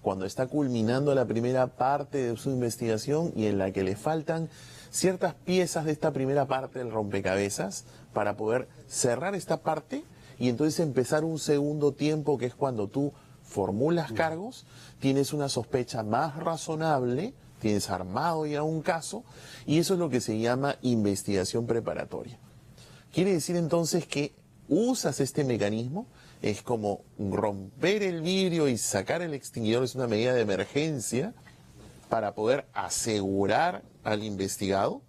cuando está culminando la primera parte de su investigación y en la que le faltan ciertas piezas de esta primera parte del rompecabezas para poder cerrar esta parte y entonces empezar un segundo tiempo, que es cuando tú formulas cargos, tienes una sospecha más razonable, tienes armado ya un caso, y eso es lo que se llama investigación preparatoria. Quiere decir entonces que usas este mecanismo, es como romper el vidrio y sacar el extinguidor, es una medida de emergencia para poder asegurar al investigado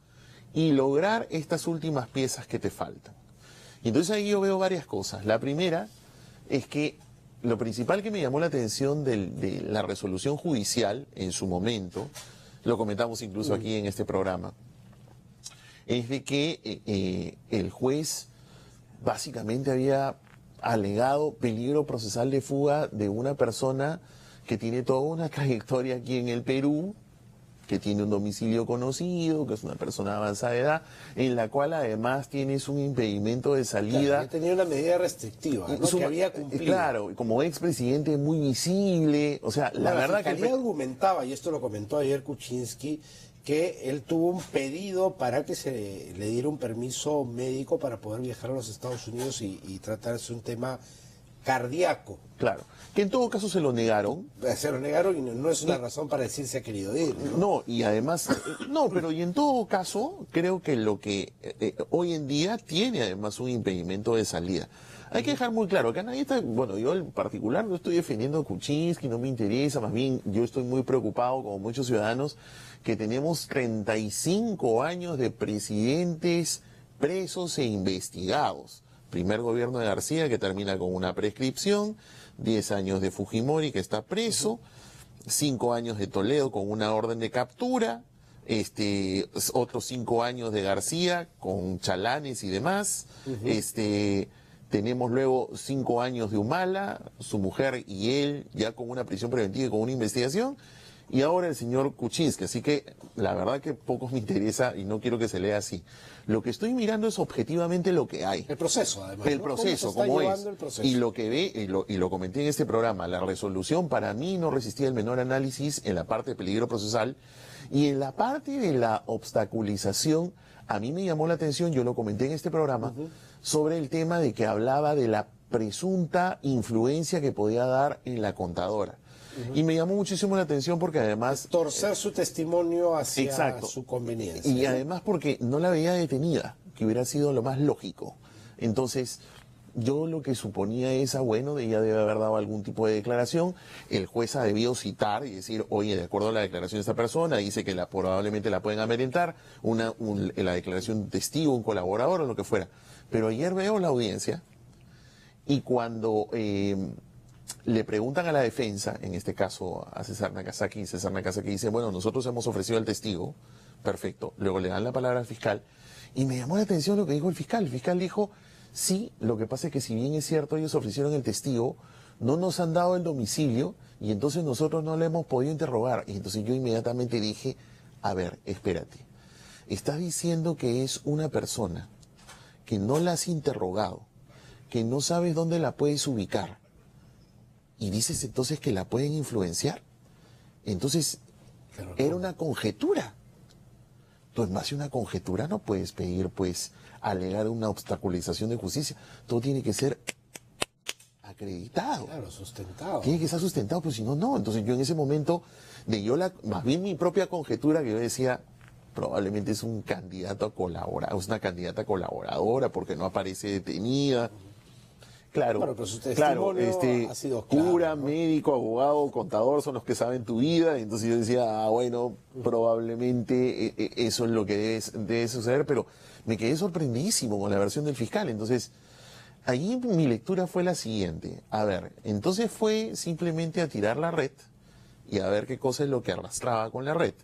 y lograr estas últimas piezas que te faltan. Y entonces ahí yo veo varias cosas. La primera es que lo principal que me llamó la atención de la resolución judicial en su momento, lo comentamos incluso aquí en este programa, es de que el juez básicamente había alegado peligro procesal de fuga de una persona que tiene toda una trayectoria aquí en el Perú, que tiene un domicilio conocido, que es una persona de avanzada edad, en la cual además tienes un impedimento de salida. Claro, que tenía una medida restrictiva, ¿no? Que había cumplido. Claro, como expresidente muy visible, o sea, la verdad que... La Fiscalía argumentaba, y esto lo comentó ayer Kuczynski, que él tuvo un pedido para que se le diera un permiso médico para poder viajar a los Estados Unidos y tratarse un tema cardíaco. Claro, que en todo caso se lo negaron. Se lo negaron y no es una razón para decir se ha querido ir, ¿no? No, y además, no, pero y en todo caso, creo que lo que hoy en día tiene además un impedimento de salida. Hay que dejar muy claro que nadie está, bueno, yo en particular no estoy defendiendo a Kuczynski, no me interesa, más bien yo estoy muy preocupado, como muchos ciudadanos, que tenemos 35 años de presidentes presos e investigados. Primer gobierno de García, que termina con una prescripción, 10 años de Fujimori, que está preso, 5 años de Toledo con una orden de captura, otros 5 años de García con chalanes y demás, tenemos luego 5 años de Humala, su mujer y él ya con una prisión preventiva y con una investigación, y ahora el señor Kuczynski. Así que la verdad que poco me interesa y no quiero que se lea así. Lo que estoy mirando es objetivamente lo que hay. El proceso, además. El proceso, ¿cómo es? Y lo que ve, y lo comenté en este programa, la resolución para mí no resistía el menor análisis en la parte de peligro procesal, y en la parte de la obstaculización, a mí me llamó la atención, yo lo comenté en este programa, sobre el tema de que hablaba de la presunta influencia que podía dar en la contadora. Y me llamó muchísimo la atención porque además... Torcer su testimonio hacia exacto, su conveniencia. Y además porque no la veía detenida, que hubiera sido lo más lógico. Entonces, yo lo que suponía es, bueno, ella debe haber dado algún tipo de declaración, el juez ha debido citar y decir, oye, de acuerdo a la declaración de esta persona, dice que probablemente la pueden amedrentar, la declaración de un testigo, un colaborador o lo que fuera. Pero ayer veo la audiencia y cuando... le preguntan a la defensa, en este caso a César Nakazaki, y César Nakazaki dice, bueno, nosotros hemos ofrecido al testigo, perfecto, luego le dan la palabra al fiscal, y me llamó la atención lo que dijo el fiscal dijo, sí, lo que pasa es que si bien es cierto, ellos ofrecieron el testigo, no nos han dado el domicilio, y entonces nosotros no le hemos podido interrogar, y entonces yo inmediatamente dije, a ver, espérate, estás diciendo que es una persona que no la has interrogado, que no sabes dónde la puedes ubicar, y dices entonces que la pueden influenciar. Entonces, era una conjetura. Tú en base a una conjetura no puedes pedir, pues, alegar una obstaculización de justicia. Todo tiene que ser acreditado. Claro, sustentado. Tiene que estar sustentado, pero si no, no. Entonces yo en ese momento, más bien mi propia conjetura, que yo decía, probablemente es un candidato a colaborar, es una candidata colaboradora porque no aparece detenida. Claro, bueno, pero su testimonio ha sido claro, cura, ¿no? médico, abogado, contador son los que saben tu vida. Entonces yo decía, bueno, probablemente eso es lo que debe suceder, pero me quedé sorprendidísimo con la versión del fiscal. Entonces, allí mi lectura fue la siguiente. A ver, entonces fue simplemente a tirar la red y a ver qué cosa es lo que arrastraba con la red.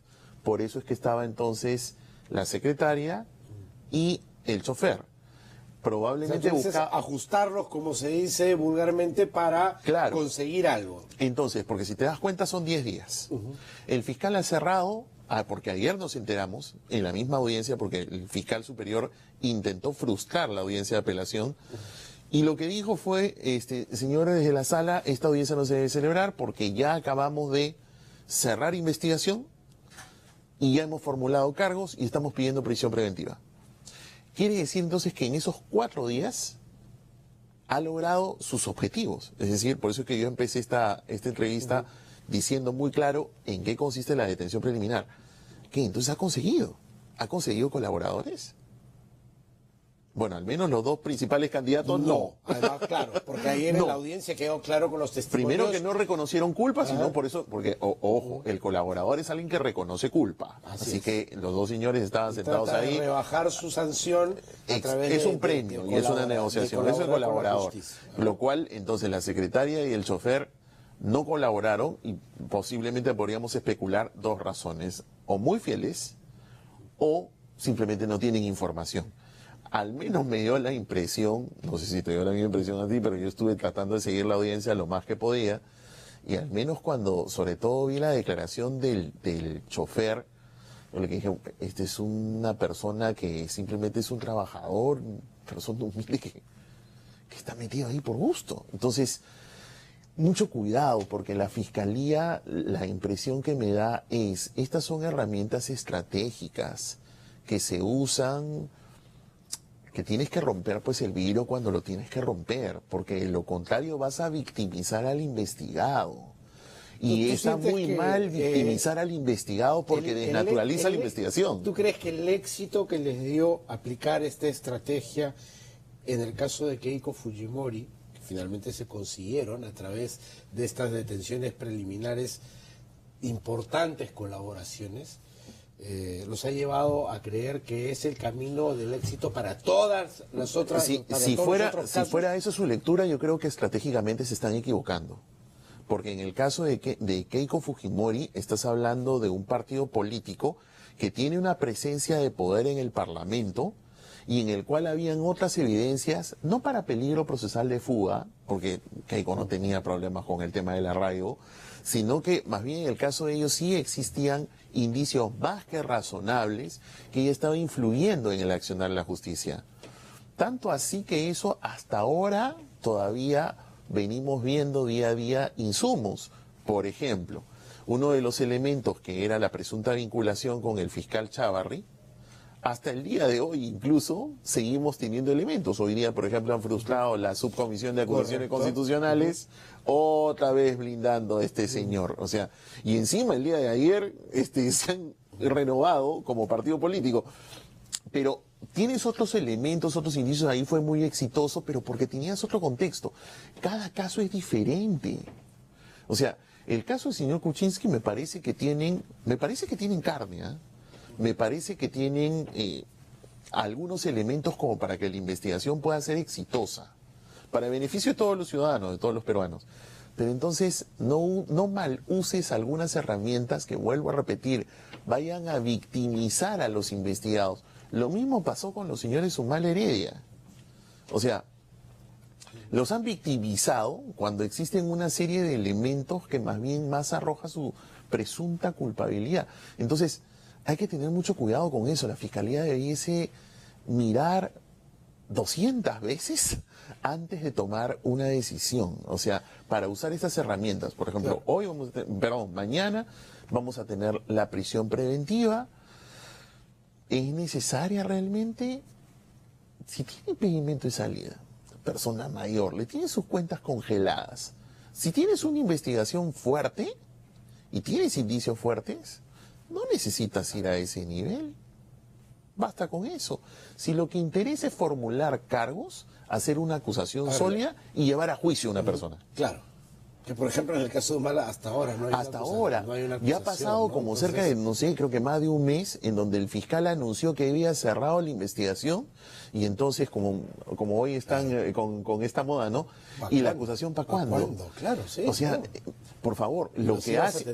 Por eso es que estaba entonces la secretaria y el chofer. Probablemente ajustarlos, como se dice vulgarmente, para conseguir algo. Entonces, porque si te das cuenta son 10 días. El fiscal ha cerrado, porque ayer nos enteramos, en la misma audiencia, porque el fiscal superior intentó frustrar la audiencia de apelación, Y lo que dijo fue, señores de la sala, esta audiencia no se debe celebrar porque ya acabamos de cerrar investigación y ya hemos formulado cargos y estamos pidiendo prisión preventiva. Quiere decir entonces que en esos 4 días ha logrado sus objetivos. Es decir, por eso es que yo empecé esta entrevista diciendo muy claro en qué consiste la detención preliminar. ¿Qué? Entonces ha conseguido colaboradores. Bueno, al menos los 2 principales candidatos no. Además, claro, porque ayer en la audiencia quedó claro con los testimonios. Primero que no reconocieron culpa, sino por eso, porque, ojo, el colaborador es alguien que reconoce culpa. Así que los 2 señores estaban sentados ahí. De rebajar su sanción a través es un premio y es una negociación. Eso es el colaborador. Lo cual, entonces, la secretaria y el chofer no colaboraron y posiblemente podríamos especular 2 razones. O muy fieles o simplemente no tienen información. Al menos me dio la impresión, no sé si te dio la misma impresión a ti, pero yo estuve tratando de seguir la audiencia lo más que podía, y al menos cuando, sobre todo, vi la declaración del chofer, yo le dije, este es una persona que simplemente es un trabajador, una persona humilde que está metido ahí por gusto. Entonces, mucho cuidado, porque la Fiscalía, la impresión que me da es, estas son herramientas estratégicas que se usan, que tienes que romper pues el vidrio cuando lo tienes que romper, porque de lo contrario vas a victimizar al investigado. Y está muy mal victimizar al investigado porque desnaturaliza la investigación. ¿Tú crees que el éxito que les dio aplicar esta estrategia en el caso de Keiko Fujimori, que finalmente se consiguieron a través de estas detenciones preliminares, importantes colaboraciones, los ha llevado a creer que es el camino del éxito para todas las otras? Si fuera eso su lectura, yo creo que estratégicamente se están equivocando. Porque en el caso de Keiko Fujimori, estás hablando de un partido político que tiene una presencia de poder en el Parlamento y en el cual habían otras evidencias, no para peligro procesal de fuga, porque Keiko no tenía problemas con el tema del arraigo, sino que más bien en el caso de ellos sí existían indicios más que razonables que ella estaba influyendo en el accionar de la justicia. Tanto así que eso hasta ahora todavía venimos viendo día a día insumos. Por ejemplo, uno de los elementos que era la presunta vinculación con el fiscal Chávarri, hasta el día de hoy incluso seguimos teniendo elementos. Hoy día, por ejemplo, han frustrado la subcomisión de acusaciones constitucionales, otra vez blindando a este señor. O sea, y encima el día de ayer se han renovado como partido político. Pero tienes otros elementos, otros indicios, ahí fue muy exitoso, pero porque tenías otro contexto. Cada caso es diferente. O sea, el caso del señor Kuczynski me parece que tienen carne, ¿eh? Me parece que tienen algunos elementos como para que la investigación pueda ser exitosa, para beneficio de todos los ciudadanos, de todos los peruanos. Pero entonces no mal uses algunas herramientas que, vuelvo a repetir, vayan a victimizar a los investigados. Lo mismo pasó con los señores Humala Heredia. O sea, los han victimizado cuando existen una serie de elementos que más arroja su presunta culpabilidad. Entonces, hay que tener mucho cuidado con eso. La Fiscalía debiese mirar 200 veces antes de tomar una decisión. O sea, para usar estas herramientas. Por ejemplo, mañana vamos a tener la prisión preventiva. ¿Es necesaria realmente? Si tiene impedimento de salida, persona mayor, le tiene sus cuentas congeladas. Si tienes una investigación fuerte y tienes indicios fuertes, no necesitas ir a ese nivel. Basta con eso. Si lo que interesa es formular cargos, hacer una acusación sólida y llevar a juicio a una persona. Claro. Que por ejemplo en el caso de Humala hasta ahora no hay ya ha pasado como cerca de, no sé, creo que más de un mes en donde el fiscal anunció que había cerrado la investigación y entonces como hoy están con esta moda, ¿no? ¿Y la acusación para cuándo? Claro, sí. O sea, por favor, lo que haces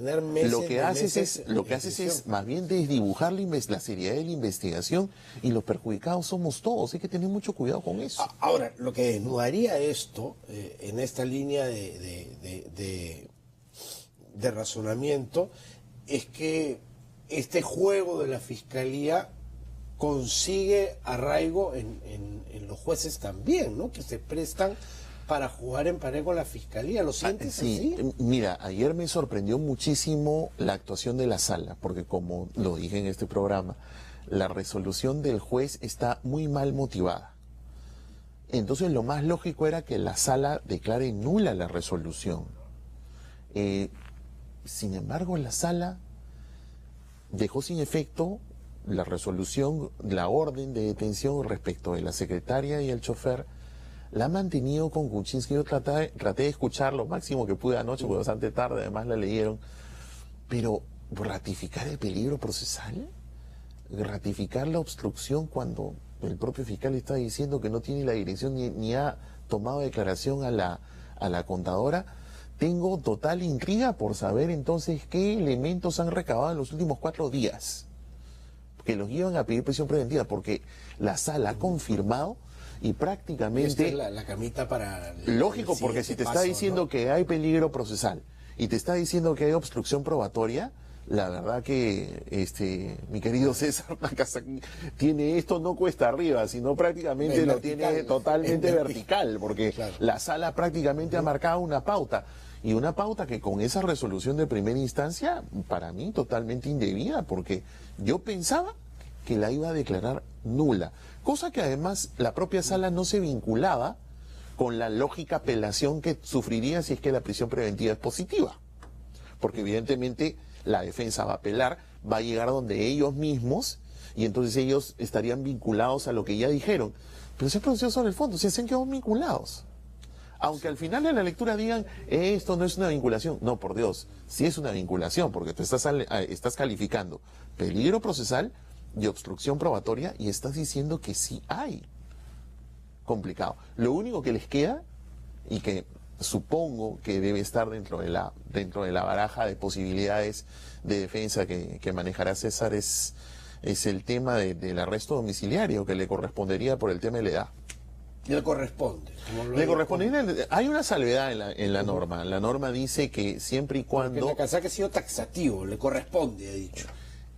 es más bien desdibujar la seriedad de la investigación y los perjudicados somos todos. Hay que tener mucho cuidado con eso. Ahora, lo que desnudaría esto en esta línea de razonamiento es que este juego de la Fiscalía consigue arraigo en los jueces también, ¿no? Que se prestan para jugar en pared con la fiscalía. ¿Lo sientes Sí, así? mira, ayer me sorprendió muchísimo la actuación de la sala, porque como lo dije en este programa, la resolución del juez está muy mal motivada. Entonces lo más lógico era que la sala declare nula la resolución. Sin embargo, la sala dejó sin efecto la resolución, la orden de detención respecto de la secretaria y el chofer. La ha mantenido con Kuczynski. Yo traté de escuchar lo máximo que pude anoche, porque bastante tarde, además la leyeron. Pero ratificar el peligro procesal, ratificar la obstrucción cuando el propio fiscal está diciendo que no tiene la dirección ni ha tomado declaración a la contadora. Tengo total intriga por saber entonces qué elementos han recabado en los últimos 4 días que los llevan a pedir prisión preventiva, porque la sala ha confirmado y prácticamente... Esta es la camita para... Lógico, porque si te está diciendo, ¿no?, que hay peligro procesal y te está diciendo que hay obstrucción probatoria, la verdad que mi querido César Nakazaki tiene esto, no cuesta arriba, sino prácticamente lo tiene totalmente vertical, porque claro, la sala prácticamente ha marcado una pauta. Y una pauta que con esa resolución de primera instancia, para mí totalmente indebida, porque yo pensaba que la iba a declarar nula. Cosa que además la propia sala no se vinculaba con la lógica apelación que sufriría si es que la prisión preventiva es positiva. Porque evidentemente la defensa va a apelar, va a llegar donde ellos mismos, y entonces ellos estarían vinculados a lo que ya dijeron. Pero se ha pronunciado sobre el fondo, se han quedado vinculados. Aunque al final de la lectura digan, esto no es una vinculación. No, por Dios, sí es una vinculación, porque tú estás calificando peligro procesal y obstrucción probatoria y estás diciendo que sí hay. Complicado. Lo único que les queda, y que supongo que debe estar dentro de la baraja de posibilidades de defensa que manejará César, es el tema del arresto domiciliario, que le correspondería por el tema de la edad. Le corresponde. Le corresponde. Hay una salvedad en la norma. La norma dice que siempre y cuando... Porque Nakazaki ha sido taxativo, le corresponde, ha dicho.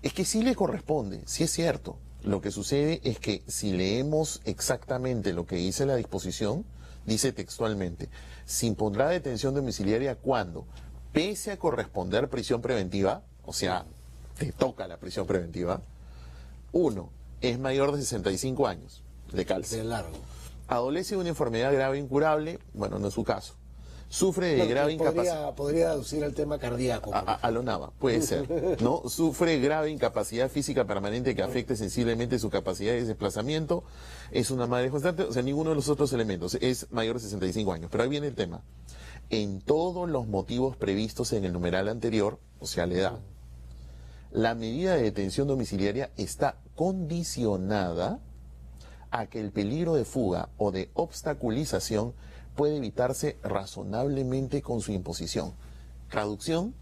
Es que sí le corresponde, sí es cierto. Lo que sucede es que si leemos exactamente lo que dice la disposición, dice textualmente, se impondrá detención domiciliaria cuando, pese a corresponder prisión preventiva, o sea, te toca la prisión preventiva, 1, es mayor de 65 años, le calza. De largo. Adolece de una enfermedad grave e incurable, bueno, no es su caso. Sufre de grave incapacidad. Podría aducir al tema cardíaco. A lo nava, puede ser. ¿No? Sufre grave incapacidad física permanente que afecte sensiblemente su capacidad de desplazamiento. Es una madre constante, o sea, ninguno de los otros elementos. Es mayor de 65 años. Pero ahí viene el tema. En todos los motivos previstos en el numeral anterior, o sea, la edad, la medida de detención domiciliaria está condicionada a que el peligro de fuga o de obstaculización puede evitarse razonablemente con su imposición. Traducción,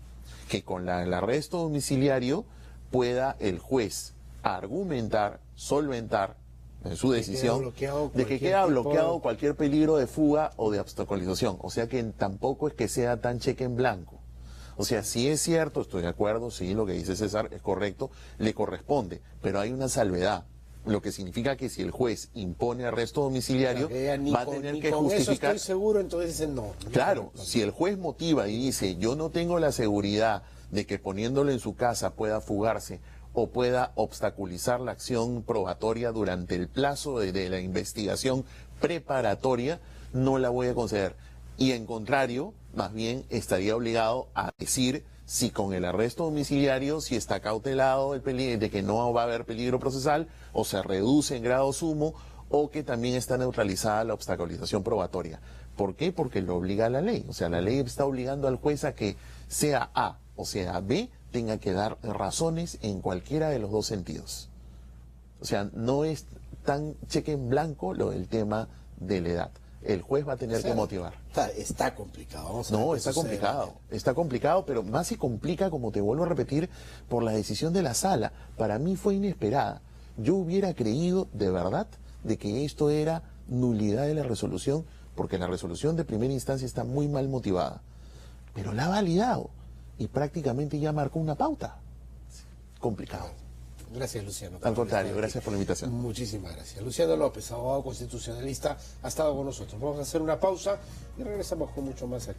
que con el arresto domiciliario pueda el juez argumentar, solventar en su decisión de que queda bloqueado cualquier peligro de fuga o de obstaculización. O sea que tampoco es que sea tan cheque en blanco. O sea, sí es cierto, estoy de acuerdo, sí, lo que dice César es correcto, le corresponde, pero hay una salvedad. Lo que significa que si el juez impone arresto domiciliario, va a tener que justificar. Eso estoy seguro, entonces no. Claro, si el juez motiva y dice, yo no tengo la seguridad de que poniéndolo en su casa pueda fugarse o pueda obstaculizar la acción probatoria durante el plazo de la investigación preparatoria, no la voy a conceder. Y en contrario, más bien estaría obligado a decir si con el arresto domiciliario, si está cautelado el peligro de que no va a haber peligro procesal, o se reduce en grado sumo, o que también está neutralizada la obstaculización probatoria. ¿Por qué? Porque lo obliga la ley. O sea, la ley está obligando al juez a que sea A o sea B, tenga que dar razones en cualquiera de los dos sentidos. O sea, no es tan cheque en blanco lo del tema de la edad. El juez va a tener que motivar. Está complicado. Vamos a ver, está complicado, pero más se complica, como te vuelvo a repetir, por la decisión de la sala. Para mí fue inesperada. Yo hubiera creído, de verdad, de que esto era nulidad de la resolución, porque la resolución de primera instancia está muy mal motivada. Pero la ha validado y prácticamente ya marcó una pauta. Complicado. Gracias, Luciano. Al contrario, gracias por la invitación. Muchísimas gracias. Luciano López, abogado constitucionalista, ha estado con nosotros. Vamos a hacer una pausa y regresamos con mucho más aquí.